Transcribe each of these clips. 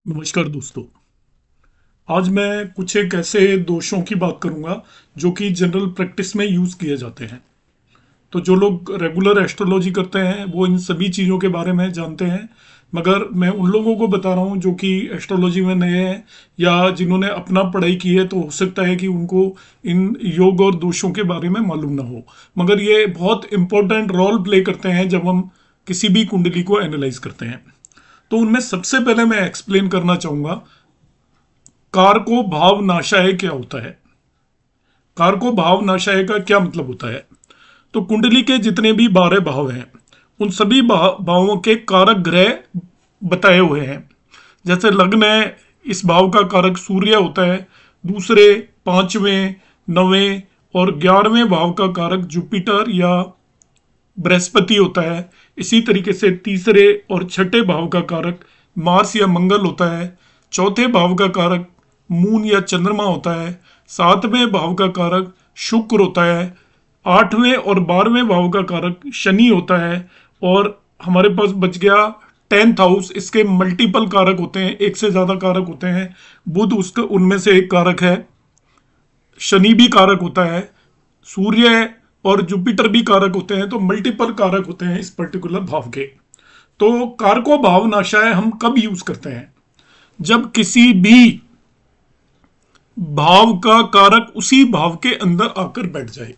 नमस्कार दोस्तों। आज मैं कुछ एक ऐसे दोषों की बात करूंगा जो कि जनरल प्रैक्टिस में यूज किए जाते हैं। तो जो लोग रेगुलर एस्ट्रोलॉजी करते हैं वो इन सभी चीज़ों के बारे में जानते हैं, मगर मैं उन लोगों को बता रहा हूँ जो कि एस्ट्रोलॉजी में नए हैं या जिन्होंने अपना पढ़ाई की है, तो हो सकता है कि उनको इन योग और दोषों के बारे में मालूम ना हो, मगर ये बहुत इंपॉर्टेंट रोल प्ले करते हैं जब हम किसी भी कुंडली को एनालाइज करते हैं। तो उनमें सबसे पहले मैं एक्सप्लेन करना चाहूंगा कारको भाव नाशाय क्या होता है। कारको भाव नाशाय का क्या मतलब होता है? तो कुंडली के जितने भी 12 भाव हैं उन सभी भावों के कारक ग्रह बताए हुए हैं। जैसे लग्न है, इस भाव का कारक सूर्य होता है। दूसरे, पांचवें, नवें और 11वें भाव का कारक जुपिटर या बृहस्पति होता है। इसी तरीके से तीसरे और छठे भाव का कारक मार्स या मंगल होता है। चौथे भाव का कारक मून या चंद्रमा होता है। सातवें भाव का कारक शुक्र होता है। आठवें और 12वें भाव का कारक शनि होता है। और हमारे पास बच गया 10th हाउस। इसके मल्टीपल कारक होते हैं, एक से ज्यादा कारक होते हैं। बुध उसका उनमें से एक कारक है। शनि भी कारक होता है। सूर्य और जुपिटर भी कारक होते हैं। तो मल्टीपल कारक होते हैं इस पर्टिकुलर भाव के। तो कारको भाव नाशाय हम कब यूज करते हैं? जब किसी भी भाव का कारक उसी भाव के अंदर आकर बैठ जाए।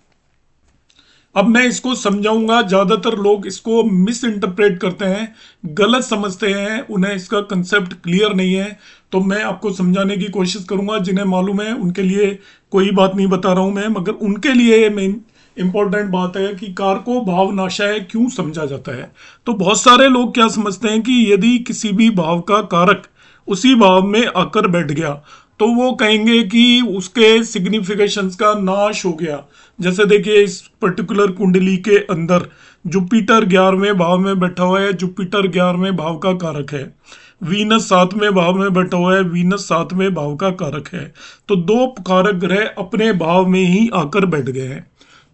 अब मैं इसको समझाऊंगा। ज्यादातर लोग इसको मिस इंटरप्रेट करते हैं, गलत समझते हैं, उन्हें इसका कंसेप्ट क्लियर नहीं है। तो मैं आपको समझाने की कोशिश करूंगा। जिन्हें मालूम है उनके लिए कोई बात नहीं बता रहा हूं मैं, मगर उनके लिए मेन इंपॉर्टेंट बात है कि कारको भाव नाशाय क्यों समझा जाता है। तो बहुत सारे लोग क्या समझते हैं कि यदि किसी भी भाव का कारक उसी भाव में आकर बैठ गया तो वो कहेंगे कि उसके सिग्निफिकेशंस का नाश हो गया। जैसे देखिए, इस पर्टिकुलर कुंडली के अंदर जुपिटर 11वें भाव में बैठा हुआ है। जुपिटर 11वें भाव का कारक है। वीनस 7वें भाव में बैठा हुआ है। वीनस 7वें भाव का कारक है। तो दो कारक ग्रह अपने भाव में ही आकर बैठ गए हैं,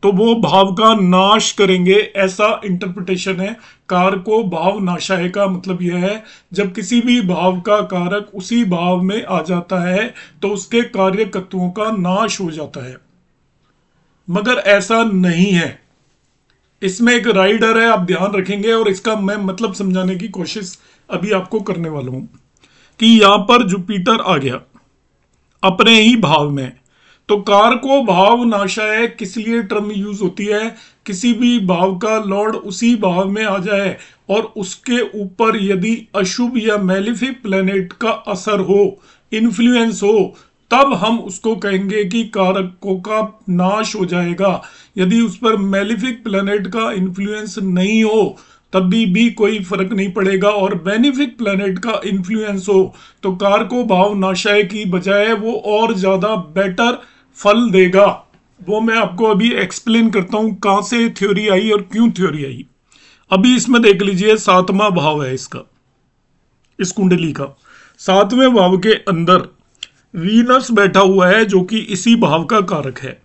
तो वो भाव का नाश करेंगे, ऐसा इंटरप्रिटेशन है। कारको भाव नाशाय का मतलब यह है जब किसी भी भाव का कारक उसी भाव में आ जाता है तो उसके कार्यकत्वों का नाश हो जाता है। मगर ऐसा नहीं है। इसमें एक राइडर है, आप ध्यान रखेंगे, और इसका मैं मतलब समझाने की कोशिश अभी आपको करने वाला हूं कि यहां पर जुपिटर आ गया अपने ही भाव में। तो कारको भाव नाशाय किस लिए टर्म यूज होती है? किसी भी भाव का लॉर्ड उसी भाव में आ जाए और उसके ऊपर यदि अशुभ या मैलिफिक प्लेनेट का असर हो, इन्फ्लुएंस हो, तब हम उसको कहेंगे कि कारकों का नाश हो जाएगा। यदि उस पर मैलिफिक प्लेनेट का इन्फ्लुएंस नहीं हो तभी भी कोई फर्क नहीं पड़ेगा, और बेनिफिक प्लेनेट का इन्फ्लुएंस हो तो कारको भाव नाशाय की बजाय वो और ज्यादा बेटर फल देगा। वो मैं आपको अभी एक्सप्लेन करता हूं कहां से थ्योरी आई और क्यों थ्योरी आई। अभी इसमें देख लीजिए, 7वां भाव है इसका, इस कुंडली का 7वें भाव के अंदर वीनस बैठा हुआ है जो कि इसी भाव का कारक है।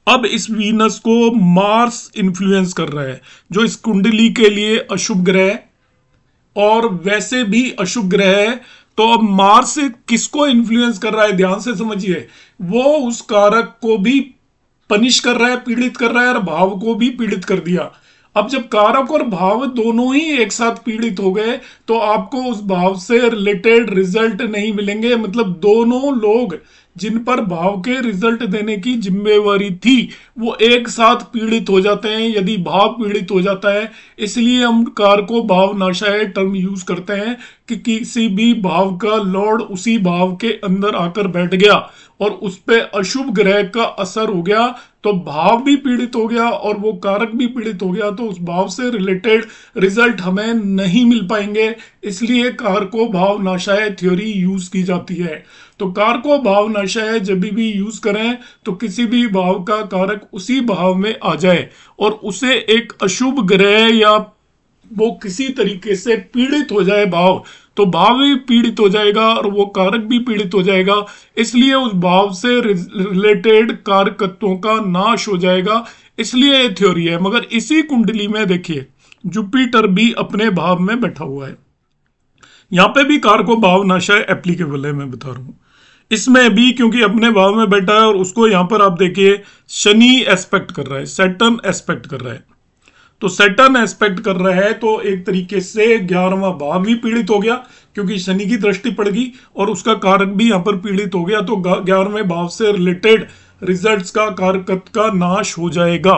अब इस वीनस को मार्स इन्फ्लुएंस कर रहा है जो इस कुंडली के लिए अशुभ ग्रह और वैसे भी अशुभ ग्रह है। तो अब मार्स किसको इन्फ्लुएंस कर रहा है, ध्यान से समझिए। वो उस कारक को भी पनिश कर रहा है, पीड़ित कर रहा है, और भाव को भी पीड़ित कर दिया। अब जब कारक और भाव दोनों ही एक साथ पीड़ित हो गए तो आपको उस भाव से रिलेटेड रिजल्ट नहीं मिलेंगे। मतलब दोनों लोग जिन पर भाव के रिजल्ट देने की जिम्मेवारी थी वो एक साथ पीड़ित हो जाते हैं यदि भाव पीड़ित हो जाता है। इसलिए हम कारको भाव नाशाय टर्म यूज करते हैं कि किसी भी भाव का लॉर्ड उसी भाव के अंदर आकर बैठ गया और उस पे अशुभ ग्रह का असर हो गया तो भाव भी पीड़ित हो गया और वो कारक भी पीड़ित हो गया, तो उस भाव से रिलेटेड रिजल्ट हमें नहीं मिल पाएंगे। इसलिए कारको भाव नाशाय थ्योरी यूज की जाती है। तो कारको भाव नाशाय जब भी यूज करें तो किसी भी भाव का कारक उसी भाव में आ जाए और उसे एक अशुभ ग्रह या वो किसी तरीके से पीड़ित हो जाए भाव, तो भाव भी पीड़ित हो जाएगा और वो कारक भी पीड़ित हो जाएगा। इसलिए उस भाव से रिलेटेड कारकत्वों का नाश हो जाएगा। इसलिए ये थ्योरी है। मगर इसी कुंडली में देखिए जुपिटर भी अपने भाव में बैठा हुआ है। यहां पे भी कारको भावनाशय एप्लीकेबल है, मैं बता रहा हूं। इसमें भी क्योंकि अपने भाव में बैठा है और उसको यहां पर आप देखिए शनि एस्पेक्ट कर रहा है, सैटर्न एस्पेक्ट कर रहा है। तो सैटर्न एस्पेक्ट कर रहा है तो एक तरीके से 11वां भाव भी पीड़ित हो गया क्योंकि शनि की दृष्टि पड़ गई और उसका कारक भी यहां पर पीड़ित हो गया। तो 11वें भाव से रिलेटेड रिजल्ट्स का कारकत्व का नाश हो जाएगा,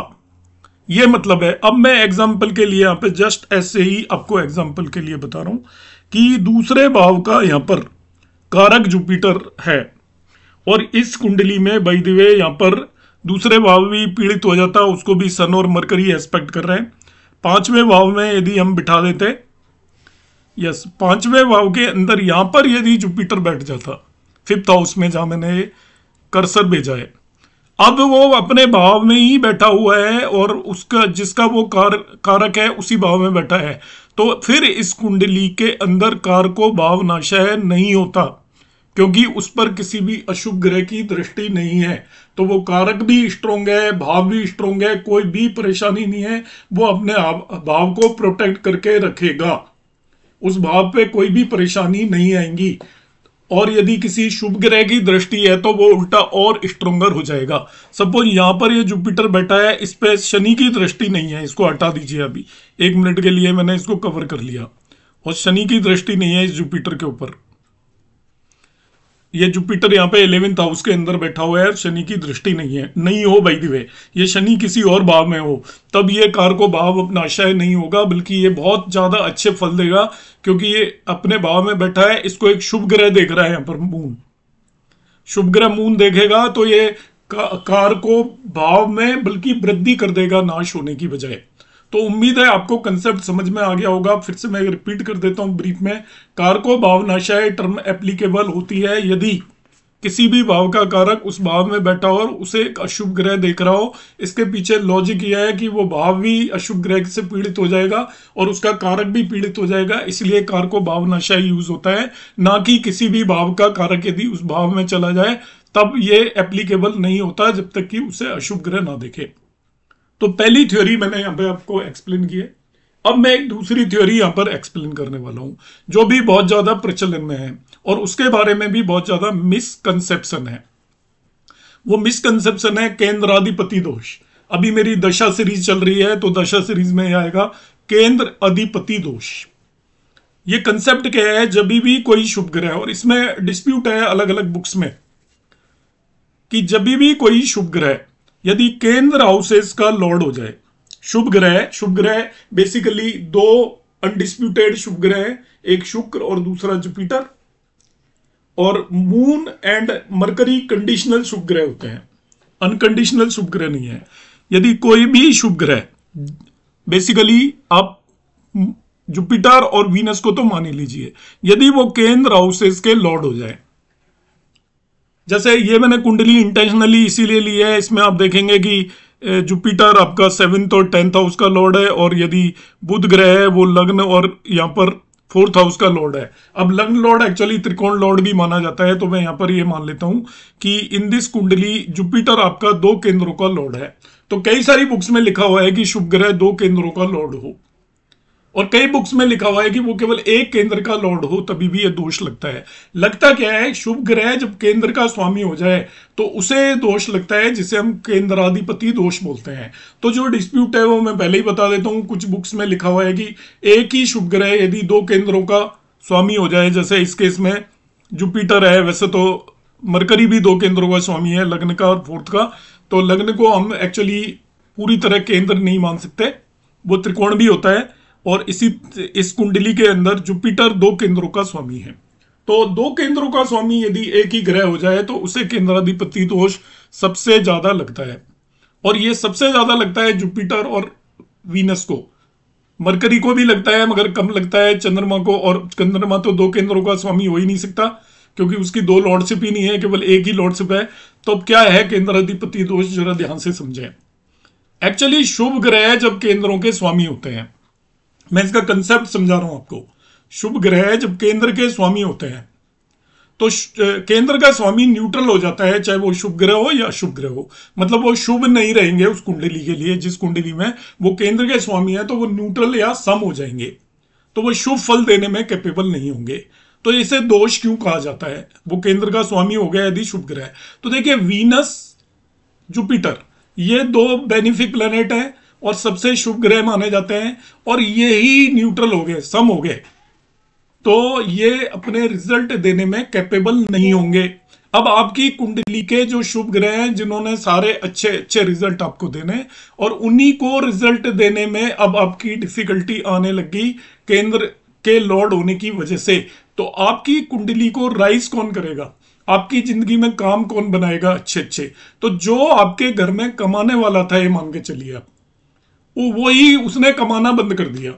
ये मतलब है। अब मैं एग्जाम्पल के लिए यहां पे जस्ट ऐसे ही आपको एग्जाम्पल के लिए बता रहा हूं कि दूसरे भाव का यहां पर कारक जुपिटर है और इस कुंडली में बाय द वे यहां पर दूसरे भाव भी पीड़ित हो जाता, उसको भी सन और मरकरी एस्पेक्ट कर रहे हैं। 5वें भाव में यदि हम बिठा देते, यस 5वें भाव के अंदर यहां पर यदि जुपिटर बैठ जाता 5th हाउस में जहां मैंने कर्सर भेजा है, अब वो अपने भाव में ही बैठा हुआ है और उसका जिसका वो कारक है उसी भाव में बैठा है, तो फिर इस कुंडली के अंदर कारको भाव नाशय नहीं होता क्योंकि उस पर किसी भी अशुभ ग्रह की दृष्टि नहीं है। तो वो कारक भी स्ट्रोंग है, भाव भी स्ट्रोंग है, कोई भी परेशानी नहीं है, वो अपने भाव को प्रोटेक्ट करके रखेगा, उस भाव पे कोई भी परेशानी नहीं आएंगी। और यदि किसी शुभ ग्रह की दृष्टि है तो वो उल्टा और स्ट्रोंगर हो जाएगा। सपोज यहां पर ये जुपिटर बैठा है, इस पे शनि की दृष्टि नहीं है, इसको हटा दीजिए, अभी 1 मिनट के लिए मैंने इसको कवर कर लिया और शनि की दृष्टि नहीं है इस जुपिटर के ऊपर। ये जुपिटर यहाँ पे 11th हाउस के अंदर बैठा हुआ है, शनि की दृष्टि नहीं है, नहीं हो बाय द वे ये शनि किसी और भाव में हो तब ये कारको भाव नाशय नहीं होगा, बल्कि ये बहुत ज्यादा अच्छे फल देगा क्योंकि ये अपने भाव में बैठा है। इसको एक शुभ ग्रह देख रहा है यहाँ पर, मून, शुभ ग्रह मून देखेगा तो ये कारको भाव में बल्कि वृद्धि कर देगा नाश होने की बजाय। तो उम्मीद है आपको कंसेप्ट समझ में आ गया होगा। फिर से मैं रिपीट कर देता हूं ब्रीफ में, कारको भाव नाशय टर्म एप्लीकेबल होती है यदि किसी भी भाव का कारक उस भाव में बैठा हो और उसे एक अशुभ ग्रह देख रहा हो। इसके पीछे लॉजिक यह है कि वो भाव भी अशुभ ग्रह से पीड़ित हो जाएगा और उसका कारक भी पीड़ित हो जाएगा, इसलिए कारको भाव नाशय यूज होता है, ना कि किसी भी भाव का कारक यदि उस भाव में चला जाए तब ये एप्लीकेबल नहीं होता जब तक कि उसे अशुभ ग्रह ना देखे। तो पहली थ्योरी मैंने यहां पे आपको एक्सप्लेन की है। अब मैं एक दूसरी थ्योरी यहां पर एक्सप्लेन करने वाला हूं जो भी बहुत ज्यादा प्रचलन में है और उसके बारे में भी बहुत ज्यादा मिसकंसेप्शन है। वो मिसकंसेप्शन है केंद्राधिपति दोष। अभी मेरी दशा सीरीज चल रही है तो दशा सीरीज में आएगा केंद्र अधिपति दोष। ये कंसेप्ट क्या है, जब भी कोई शुभ ग्रह, और इसमें डिस्प्यूट है अलग अलग बुक्स में कि जब भी कोई शुभ ग्रह यदि केंद्र हाउसेस का लॉर्ड हो जाए, शुभ ग्रह बेसिकली 2 अनडिस्प्यूटेड शुभ ग्रह, एक शुक्र और दूसरा जुपिटर, और मून एंड मरकरी कंडीशनल शुभ ग्रह होते हैं, अनकंडीशनल शुभ ग्रह नहीं है। यदि कोई भी शुभ ग्रह, बेसिकली आप जुपिटर और वीनस को तो मान ही लीजिए, यदि वो केंद्र हाउसेस के लॉर्ड हो जाए, जैसे ये मैंने कुंडली इंटेंशनली इसीलिए ली है, इसमें आप देखेंगे कि जुपिटर आपका 7th और 10th हाउस का लॉर्ड है और यदि बुध ग्रह है वो लग्न और यहाँ पर 4th हाउस का लॉर्ड है। अब लग्न लॉर्ड एक्चुअली त्रिकोण लॉर्ड भी माना जाता है, तो मैं यहाँ पर ये मान लेता हूं कि इन दिस कुंडली जुपिटर आपका 2 केंद्रों का लॉर्ड है। तो कई सारी बुक्स में लिखा हुआ है कि शुभ ग्रह 2 केंद्रों का लॉर्ड हो, और कई बुक्स में लिखा हुआ है कि वो केवल एक केंद्र का लॉर्ड हो, तभी भी ये दोष लगता है। लगता क्या है, शुभ ग्रह जब केंद्र का स्वामी हो जाए तो उसे दोष लगता है जिसे हम केंद्राधिपति दोष बोलते हैं। तो जो डिस्प्यूट है वो मैं पहले ही बता देता हूं। कुछ बुक्स में लिखा हुआ है कि एक ही शुभ ग्रह यदि 2 केंद्रों का स्वामी हो जाए, जैसे इस केस में जुपिटर है, वैसे तो मरकरी भी 2 केंद्रों का स्वामी है, लग्न का और 4th का, तो लग्न को हम एक्चुअली पूरी तरह केंद्र नहीं मान सकते, वो त्रिकोण भी होता है। और इस कुंडली के अंदर जुपिटर 2 केंद्रों का स्वामी है। तो 2 केंद्रों का स्वामी यदि एक ही ग्रह हो जाए तो उसे केंद्राधिपति दोष सबसे ज्यादा लगता है, और ये सबसे ज्यादा लगता है जुपिटर और वीनस को। मरकरी को भी लगता है मगर कम लगता है चंद्रमा को, और चंद्रमा तो 2 केंद्रों का स्वामी हो ही नहीं सकता क्योंकि उसकी 2 लॉर्डशिप ही नहीं है, केवल एक ही लॉर्डशिप है। तो अब क्या है केंद्राधिपति दोष, जरा ध्यान से समझें। एक्चुअली शुभ ग्रह जब केंद्रों के स्वामी होते हैं, मैं इसका कंसेप्ट समझा रहा हूं आपको। शुभ ग्रह जब केंद्र के स्वामी होते हैं तो केंद्र का स्वामी न्यूट्रल हो जाता है, चाहे वो शुभ ग्रह हो या अशुभ ग्रह हो। मतलब वो शुभ नहीं रहेंगे उस कुंडली के लिए, जिस कुंडली में वो केंद्र के स्वामी है तो वो न्यूट्रल या सम हो जाएंगे। तो वो शुभ फल देने में कैपेबल नहीं होंगे। तो इसे दोष क्यों कहा जाता है? वो केंद्र का स्वामी हो गया यदि शुभ ग्रह। तो देखिए वीनस, जुपिटर, ये दो बेनिफिक प्लेनेट हैं और सबसे शुभ ग्रह माने जाते हैं, और ये ही न्यूट्रल हो गए, सम हो गए, तो ये अपने रिजल्ट देने में कैपेबल नहीं होंगे। अब आपकी कुंडली के जो शुभ ग्रह हैं जिन्होंने सारे अच्छे अच्छे रिजल्ट आपको देने, और उन्हीं को रिजल्ट देने में अब आपकी डिफिकल्टी आने लगी केंद्र के लॉर्ड होने की वजह से। तो आपकी कुंडली को राइज कौन करेगा? आपकी जिंदगी में काम कौन बनाएगा अच्छे अच्छे? तो जो आपके घर में कमाने वाला था, ये मान के चलिए आप, वही उसने कमाना बंद कर दिया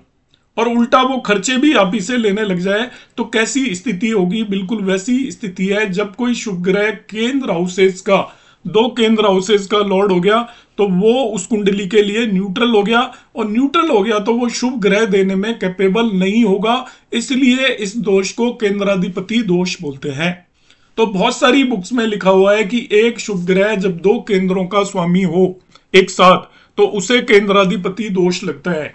और उल्टा वो खर्चे भी आप ही से लेने लग जाए, तो कैसी स्थिति होगी? बिल्कुल वैसी स्थिति है जब कोई शुभ ग्रह केंद्र हाउसेस का, दो केंद्र हाउसेस का लॉर्ड हो गया, तो वो उस कुंडली के लिए न्यूट्रल हो गया, और न्यूट्रल हो गया तो वो शुभ ग्रह देने में कैपेबल नहीं होगा। इसलिए इस दोष को केंद्राधिपति दोष बोलते हैं। तो बहुत सारी बुक्स में लिखा हुआ है कि एक शुभ ग्रह जब दो केंद्रों का स्वामी हो एक साथ, तो उसे केंद्राधिपति दोष लगता है।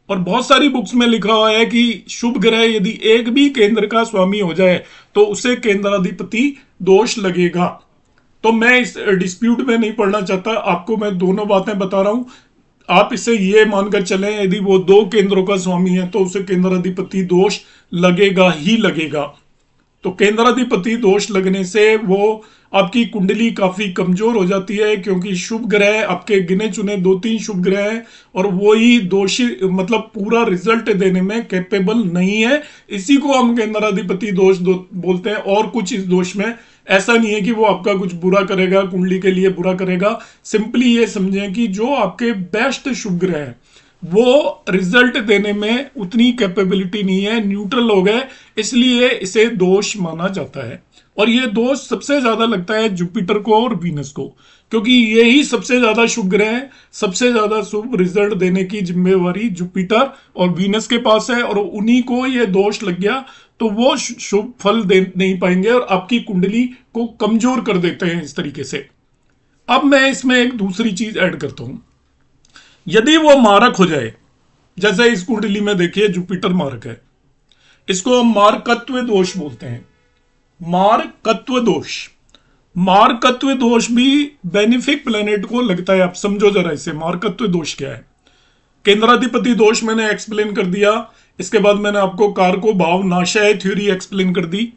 और बहुत सारी बुक्स में लिखा हुआ है कि शुभ ग्रह यदि एक भी केंद्र का स्वामी हो जाए तो उसे केंद्राधिपति दोष लगेगा। तो मैं इस डिस्प्यूट में नहीं पढ़ना चाहता, आपको मैं दोनों बातें बता रहा हूं। आप इसे ये मानकर चलें यदि वो दो केंद्रों का स्वामी है तो उसे केंद्राधिपति दोष लगेगा ही लगेगा। तो केंद्राधिपति दोष लगने से वो आपकी कुंडली काफी कमजोर हो जाती है, क्योंकि शुभ ग्रह आपके गिने चुने दो तीन शुभ ग्रह हैं और वो ही दोषी, मतलब पूरा रिजल्ट देने में कैपेबल नहीं है। इसी को हम केंद्राधिपति दोष बोलते हैं। और कुछ इस दोष में ऐसा नहीं है कि वो आपका कुछ बुरा करेगा, कुंडली के लिए बुरा करेगा। सिंपली ये समझें कि जो आपके बेस्ट शुभ ग्रह है वो रिजल्ट देने में उतनी कैपेबिलिटी नहीं है, न्यूट्रल हो गए, इसलिए इसे दोष माना जाता है। और ये दोष सबसे ज्यादा लगता है जुपिटर को और वीनस को, क्योंकि यही सबसे ज्यादा शुभ ग्रह है। सबसे ज्यादा शुभ रिजल्ट देने की जिम्मेवारी जुपिटर और वीनस के पास है, और उन्हीं को ये दोष लग गया तो वो शुभ फल दे नहीं पाएंगे और आपकी कुंडली को कमजोर कर देते हैं इस तरीके से। अब मैं इसमें एक दूसरी चीज ऐड करता हूं। यदि वो मारक हो जाए, जैसे इस कुंडली में देखिए जुपिटर मारक है, इसको हम मारकत्व दोष बोलते हैं। मारकत्व दोष, मारकत्व दोष भी बेनिफिक प्लेनेट को लगता है। आप समझो जरा इसे, मारकत्व दोष क्या है। केंद्राधिपति दोष मैंने एक्सप्लेन कर दिया, इसके बाद मैंने आपको कारको भाव नाशय थ्योरी एक्सप्लेन कर दी।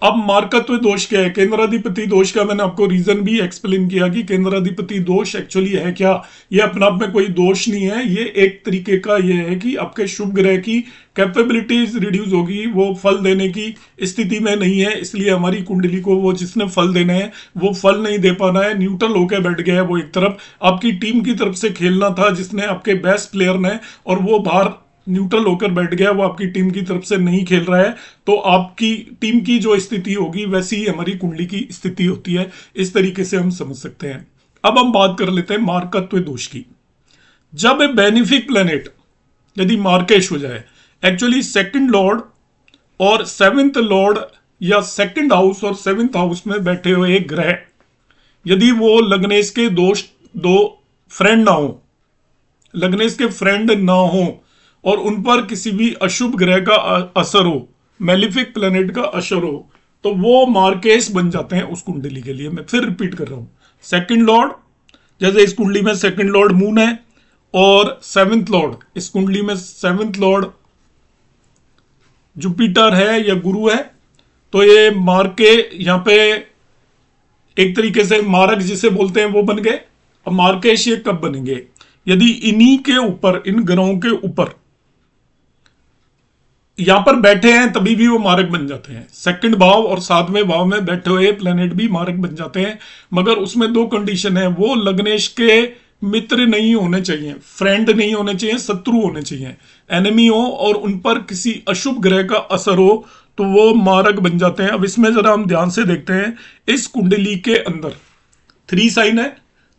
अब मारकत्व दोष क्या है? केंद्राधिपति दोष का मैंने आपको रीजन भी एक्सप्लेन किया कि केंद्राधिपति दोष एक्चुअली है क्या। ये अपने आप में कोई दोष नहीं है, ये एक तरीके का ये है कि आपके शुभ ग्रह की कैपेबिलिटीज रिड्यूस होगी, वो फल देने की स्थिति में नहीं है, इसलिए हमारी कुंडली को वो जिसने फल देने हैं वो फल नहीं दे पाना है, न्यूट्रल होकर बैठ गया है वो एक तरफ। आपकी टीम की तरफ से खेलना था जिसने आपके बेस्ट प्लेयर ने, और वो बाहर न्यूट्रल होकर बैठ गया, वो आपकी टीम की तरफ से नहीं खेल रहा है, तो आपकी टीम की जो स्थिति होगी वैसी ही हमारी कुंडली की स्थिति होती है। इस तरीके से हम समझ सकते हैं। अब हम बात कर लेते हैं मारकत्व दोष की। जब बेनिफिक प्लेनेट यदि मार्केश हो जाए, एक्चुअली सेकंड लॉर्ड और सेवेंथ लॉर्ड या सेकंड हाउस और सेवेंथ हाउस में बैठे हुए ग्रह यदि वो लग्नेश के दोष, दो फ्रेंड ना हो, लग्नेश के फ्रेंड ना हो, और उन पर किसी भी अशुभ ग्रह का असर हो, मेलिफिक प्लेनेट का असर हो, तो वो मार्केस बन जाते हैं उस कुंडली के लिए। मैं फिर रिपीट कर रहा हूं, सेकंड लॉर्ड, जैसे इस कुंडली में सेकंड लॉर्ड मून है, और सेवेंथ लॉर्ड, इस कुंडली में सेवेंथ लॉर्ड जुपिटर है या गुरु है, तो ये मार्के यहां पे एक तरीके से मारक जिसे बोलते हैं वो बन गए। अब मार्केश ये कब बनेंगे? यदि इन्हीं के ऊपर, इन ग्रहों के ऊपर यहां पर बैठे हैं तभी भी वो मारक बन जाते हैं। सेकंड भाव और सातवें भाव में बैठे हुए प्लेनेट भी मारक बन जाते हैं, मगर उसमें दो कंडीशन है। वो लग्नेश के मित्र नहीं होने चाहिए, फ्रेंड नहीं होने चाहिए, शत्रु होने चाहिए, एनिमी हो, और उन पर किसी अशुभ ग्रह का असर हो, तो वो मारक बन जाते हैं। अब इसमें जरा हम ध्यान से देखते हैं, इस कुंडली के अंदर 3 साइन है,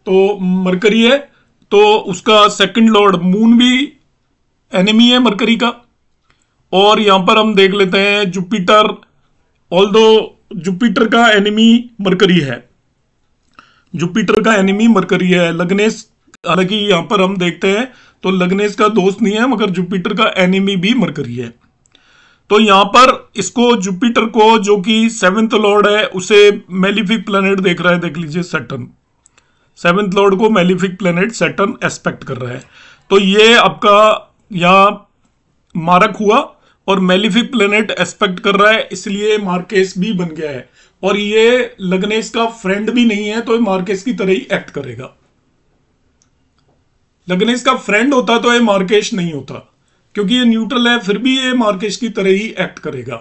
तो मरकरी है, तो उसका सेकंड लॉर्ड मून भी एनिमी है मरकरी का। और यहां पर हम देख लेते हैं जुपिटर, ऑल्दो जुपिटर का एनिमी मरकरी है, जुपिटर का एनिमी मरकरी है। लग्नेश हालांकि यहां पर हम देखते हैं तो लग्नेस का दोस्त नहीं है, मगर जुपिटर का एनिमी भी मरकरी है। तो यहां पर इसको जुपिटर को, जो कि सेवेंथ लॉर्ड है, उसे मेलिफिक प्लेनेट देख रहा है। देख लीजिए सैटर्न, सेवेंथ लॉर्ड को मेलिफिक प्लेनेट सैटर्न एस्पेक्ट कर रहा है। तो ये आपका यहां मारक हुआ और मेलिफिक प्लेनेट एस्पेक्ट कर रहा है, इसलिए मार्केस भी बन गया है। और ये लग्नेस का फ्रेंड भी नहीं है, तो ये मार्केस की तरह ही एक्ट करेगा। लग्नेस का फ्रेंड होता तो ये मार्केश नहीं होता, क्योंकि ये न्यूट्रल है, फिर भी ये मार्केश की तरह ही एक्ट करेगा।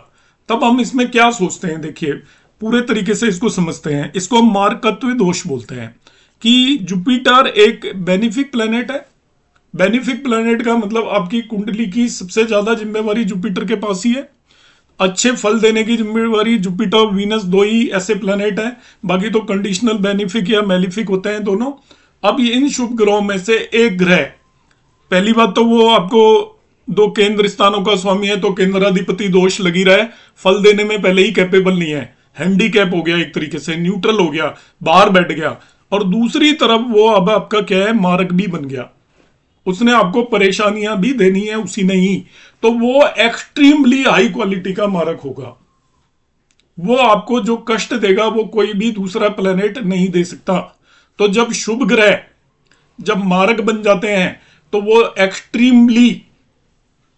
तब हम इसमें क्या सोचते हैं, देखिए पूरे तरीके से इसको समझते हैं। इसको मार्कत्व दोष बोलते हैं कि जुपिटर एक बेनिफिक प्लेनेट है। बेनिफिक प्लेनेट का मतलब आपकी कुंडली की सबसे ज्यादा जिम्मेवारी जुपिटर के पास ही है। अच्छे फल देने की जिम्मेवारी जुपिटर, वीनस, दो ही ऐसे प्लेनेट हैं। बाकी तो कंडीशनल बेनिफिक या मेलिफिक होते हैं दोनों। अब ये इन शुभ ग्रहों में से एक ग्रह, पहली बात तो वो आपको दो केंद्र स्थानों का स्वामी है, तो केंद्राधिपति दोष लगी रहा है। फल देने में पहले ही कैपेबल नहीं है, हैंडीकैप हो गया, एक तरीके से न्यूट्रल हो गया, बाहर बैठ गया। और दूसरी तरफ वो अब आपका क्या है, मारक भी बन गया। उसने आपको परेशानियां भी देनी है उसी ने ही। तो वो एक्सट्रीमली हाई क्वालिटी का मारक होगा। वो आपको जो कष्ट देगा वो कोई भी दूसरा प्लेनेट नहीं दे सकता। तो जब शुभ ग्रह जब मारक बन जाते हैं तो वो एक्सट्रीमली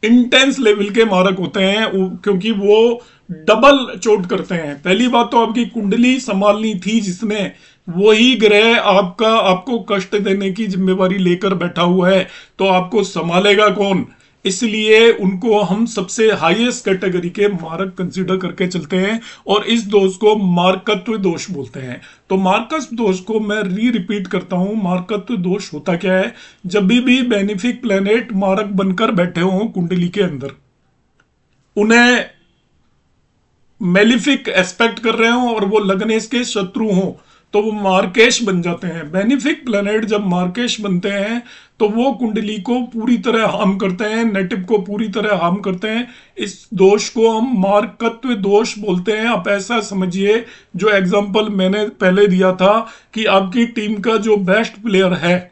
इंटेंस लेवल के मारक होते हैं, क्योंकि वो डबल चोट करते हैं। पहली बात तो आपकी कुंडली संभालनी थी जिसने, वही ग्रह आपको कष्ट देने की जिम्मेवारी लेकर बैठा हुआ है, तो आपको संभालेगा कौन? इसलिए उनको हम सबसे हाईएस्ट कैटेगरी के मारक कंसीडर करके चलते हैं, और इस दोष को मार्कत्व दोष बोलते हैं। तो मार्कस दोष को मैं रिपीट करता हूं, मार्कत्व दोष होता क्या है? जब भी बेनिफिक प्लेनेट मारक बनकर बैठे हों कुंडली के अंदर, उन्हें मेलिफिक एस्पेक्ट कर रहे हो और वो लग्नेस के शत्रु हो, तो वो मार्केश बन जाते हैं। बेनिफिक प्लेनेट जब मार्केश बनते हैं तो वो कुंडली को पूरी तरह हार्म करते हैं, नेटिव को पूरी तरह हार्म करते हैं। इस दोष को हम मार्कत्व दोष बोलते हैं। आप ऐसा समझिए, जो एग्जांपल मैंने पहले दिया था कि आपकी टीम का जो बेस्ट प्लेयर है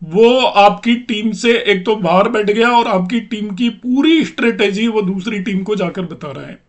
वो आपकी टीम से एक तो बाहर बैठ गया, और आपकी टीम की पूरी स्ट्रेटेजी वो दूसरी टीम को जाकर बता रहा है।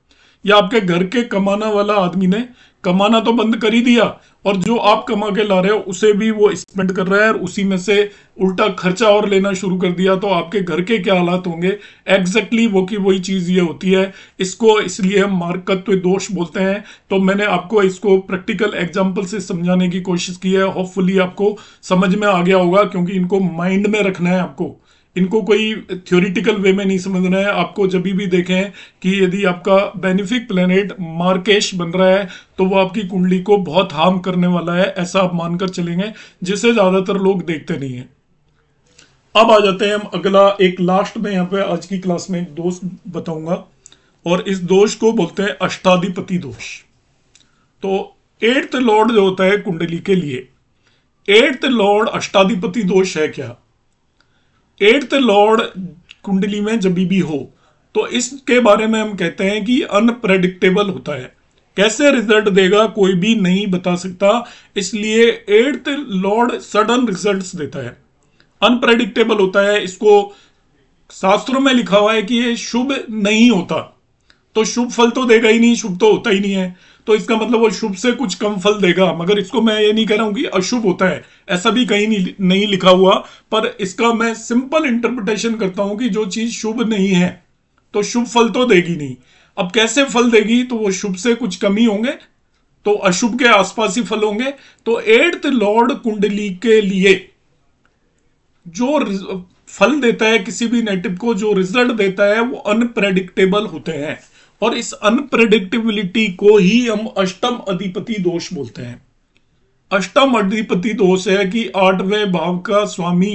या आपके घर के कमाना वाला आदमी ने कमाना तो बंद कर ही दिया, और जो आप कमा के ला रहे हो उसे भी वो स्पेंड कर रहा है, और उसी में से उल्टा खर्चा और लेना शुरू कर दिया। तो आपके घर के क्या हालात होंगे? एग्जैक्टली वो की वही चीज ये होती है। इसको इसलिए हम मार्कत्व दोष बोलते हैं। तो मैंने आपको इसको प्रैक्टिकल एग्जांपल से समझाने की कोशिश की है। होपफुली आपको समझ में आ गया होगा, क्योंकि इनको माइंड में रखना है आपको, इनको कोई थ्योरिटिकल वे में नहीं समझना है आपको। जब भी देखें कि यदि आपका बेनिफिक प्लेनेट मार्केश बन रहा है तो वो आपकी कुंडली को बहुत हार्म करने वाला है, ऐसा आप मानकर चलेंगे, जिसे ज्यादातर लोग देखते नहीं है। अब आ जाते हैं हम अगला, एक लास्ट में यहाँ पे आज की क्लास में एक दोष बताऊंगा, और इस दोष को बोलते हैं अष्टाधिपति दोष। तो एट्थ लॉर्ड जो होता है कुंडली के लिए, एट्थ लॉर्ड अष्टाधिपति दोष है क्या? एट्थ लॉर्ड कुंडली में जब भी हो तो इसके बारे में हम कहते हैं कि अनप्रेडिक्टेबल होता है। कैसे रिजल्ट देगा कोई भी नहीं बता सकता, इसलिए एट्थ लॉर्ड सडन रिजल्ट्स देता है, अनप्रेडिक्टेबल होता है। इसको शास्त्रों में लिखा हुआ है कि ये शुभ नहीं होता, तो शुभ फल तो देगा ही नहीं, शुभ तो होता ही नहीं है। तो इसका मतलब वो शुभ से कुछ कम फल देगा। मगर इसको मैं ये नहीं कह रहा हूं कि अशुभ होता है, ऐसा भी कहीं नहीं लिखा हुआ, पर इसका मैं सिंपल इंटरप्रिटेशन करता हूं कि जो चीज शुभ नहीं है तो शुभ फल तो देगी नहीं। अब कैसे फल देगी? तो वो शुभ से कुछ कम ही होंगे, तो अशुभ के आसपास ही फल होंगे। तो एट्थ लॉर्ड कुंडली के लिए जो फल देता है किसी भी नेटिव को, जो रिजल्ट देता है, वो अनप्रेडिक्टेबल होते हैं। और इस अनप्रेडिक्टेबिलिटी को ही हम अष्टम अधिपति दोष बोलते हैं। अष्टम अधिपति दोष है कि आठवें भाव का स्वामी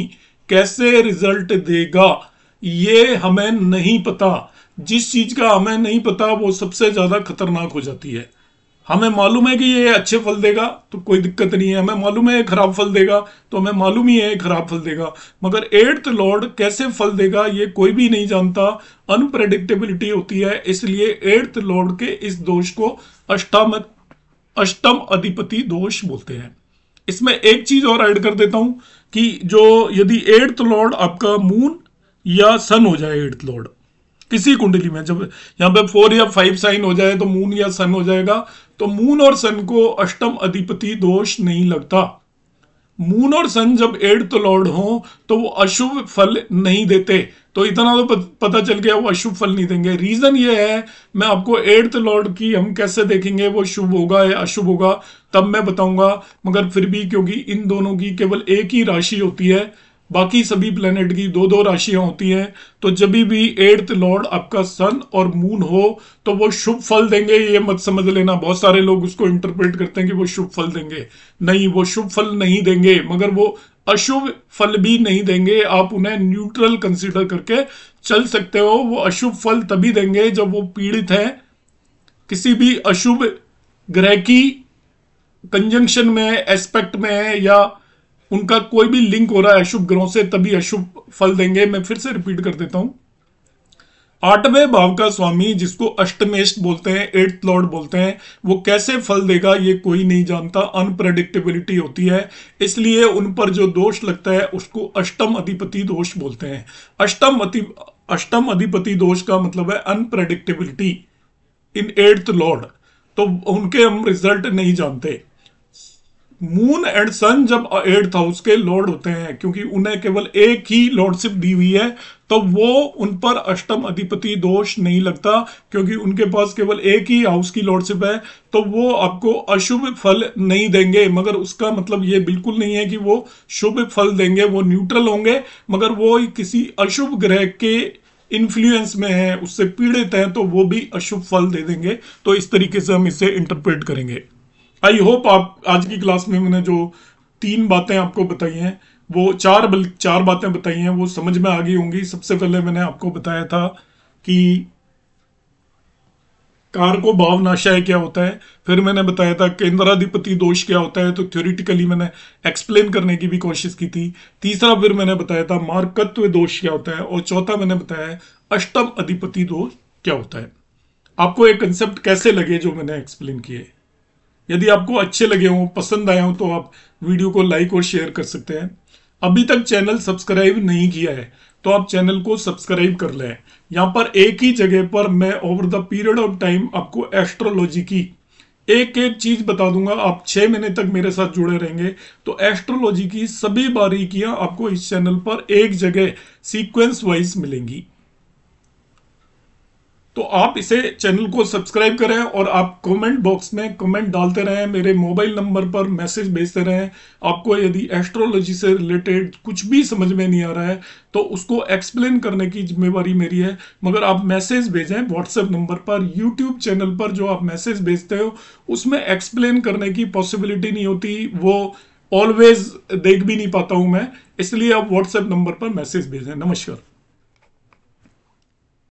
कैसे रिजल्ट देगा ये हमें नहीं पता। जिस चीज का हमें नहीं पता वो सबसे ज्यादा खतरनाक हो जाती है। हमें मालूम है कि ये अच्छे फल देगा तो कोई दिक्कत नहीं है, हमें मालूम है ये खराब फल देगा तो हमें मालूम ही है ये खराब फल देगा, मगर एट्थ लॉर्ड कैसे फल देगा ये कोई भी नहीं जानता। अनप्रेडिक्टेबिलिटी होती है, इसलिए एट्थ लॉर्ड के इस दोष को अष्टम अधिपति दोष बोलते हैं। इसमें एक चीज और ऐड कर देता हूं कि जो यदि एट्थ लॉर्ड आपका मून या सन हो जाए, एट्थ लॉर्ड किसी कुंडली में, जब यहाँ पे 4 या 5 साइन हो जाए तो मून या सन हो जाएगा, तो मून और सन को अष्टम अधिपति दोष नहीं लगता। मून और सन जब एट्थ लॉर्ड हो तो वो अशुभ फल नहीं देते। तो इतना तो पता चल गया वो अशुभ फल नहीं देंगे। रीजन ये है, मैं आपको एट्थ लॉर्ड की हम कैसे देखेंगे वो शुभ होगा या अशुभ होगा तब मैं बताऊंगा, मगर फिर भी क्योंकि इन दोनों की केवल एक ही राशि होती है, बाकी सभी प्लेनेट की दो दो राशियां होती हैं, तो जब भी एट्थ लॉर्ड आपका सन और मून हो तो वो शुभ फल देंगे। ये मत समझ लेना, बहुत सारे लोग उसको इंटरप्रेट करते हैं कि वो शुभ फल देंगे। नहीं, वो शुभ फल नहीं देंगे, मगर वो अशुभ फल भी नहीं देंगे। आप उन्हें न्यूट्रल कंसीडर करके चल सकते हो। वो अशुभ फल तभी देंगे जब वो पीड़ित है, किसी भी अशुभ ग्रह की कंजंक्शन में, एस्पेक्ट में है, या उनका कोई भी लिंक हो रहा है अशुभ ग्रहों से, तभी अशुभ फल देंगे। मैं फिर से रिपीट कर देता हूं, आठवें भाव का स्वामी जिसको अष्टमेष्ट बोलते हैं, एट्थ लॉर्ड बोलते हैं, वो कैसे फल देगा ये कोई नहीं जानता। अनप्रेडिक्टेबिलिटी होती है, इसलिए उन पर जो दोष लगता है उसको अष्टम अधिपति दोष बोलते हैं। अष्टम अधिपति दोष का मतलब है अनप्रेडिक्टेबिलिटी इन एट्थ लॉर्ड। तो उनके हम रिजल्ट नहीं जानते। मून एंड सन जब एट्थ हाउस के लॉर्ड होते हैं, क्योंकि उन्हें केवल एक ही लॉर्डशिप दी हुई है, तो वो उन पर अष्टम अधिपति दोष नहीं लगता, क्योंकि उनके पास केवल एक ही हाउस की लॉर्डशिप है, तो वो आपको अशुभ फल नहीं देंगे। मगर उसका मतलब ये बिल्कुल नहीं है कि वो शुभ फल देंगे, वो न्यूट्रल होंगे, मगर वो किसी अशुभ ग्रह के इन्फ्लुएंस में है, उससे पीड़ित हैं, तो वो भी अशुभ फल दे देंगे। तो इस तरीके से हम इसे इंटरप्रेट करेंगे। आई होप आप आज की क्लास में मैंने जो 3 बातें आपको बताई हैं, वो चार बातें बताई हैं, वो समझ में आ गई होंगी। सबसे पहले मैंने आपको बताया था कि कारको भावनाशय क्या होता है, फिर मैंने बताया था केंद्राधिपति दोष क्या होता है, तो थ्योरेटिकली मैंने एक्सप्लेन करने की भी कोशिश की थी। तीसरा फिर मैंने बताया था मार्कत्व दोष क्या होता है, और चौथा मैंने बताया अष्टम अधिपति दोष क्या होता है। आपको एक कंसेप्ट कैसे लगे जो मैंने एक्सप्लेन किए? यदि आपको अच्छे लगे हों, पसंद आए हों, तो आप वीडियो को लाइक और शेयर कर सकते हैं। अभी तक चैनल सब्सक्राइब नहीं किया है तो आप चैनल को सब्सक्राइब कर लें। यहां पर एक ही जगह पर मैं over the period of time आपको एस्ट्रोलॉजी की एक एक चीज बता दूंगा। आप 6 महीने तक मेरे साथ जुड़े रहेंगे तो एस्ट्रोलॉजी की सभी बारीकियां आपको इस चैनल पर एक जगह सीक्वेंस वाइज मिलेंगी। तो आप इसे चैनल को सब्सक्राइब करें और आप कमेंट बॉक्स में कमेंट डालते रहें, मेरे मोबाइल नंबर पर मैसेज भेजते रहें। आपको यदि एस्ट्रोलॉजी से रिलेटेड कुछ भी समझ में नहीं आ रहा है तो उसको एक्सप्लेन करने की जिम्मेवारी मेरी है, मगर आप मैसेज भेजें व्हाट्सएप नंबर पर। यूट्यूब चैनल पर जो आप मैसेज भेजते हो उसमें एक्सप्लेन करने की पॉसिबिलिटी नहीं होती, वो ऑलवेज देख भी नहीं पाता हूं मैं, इसलिए आप व्हाट्सएप नंबर पर मैसेज भेजें। नमस्कार।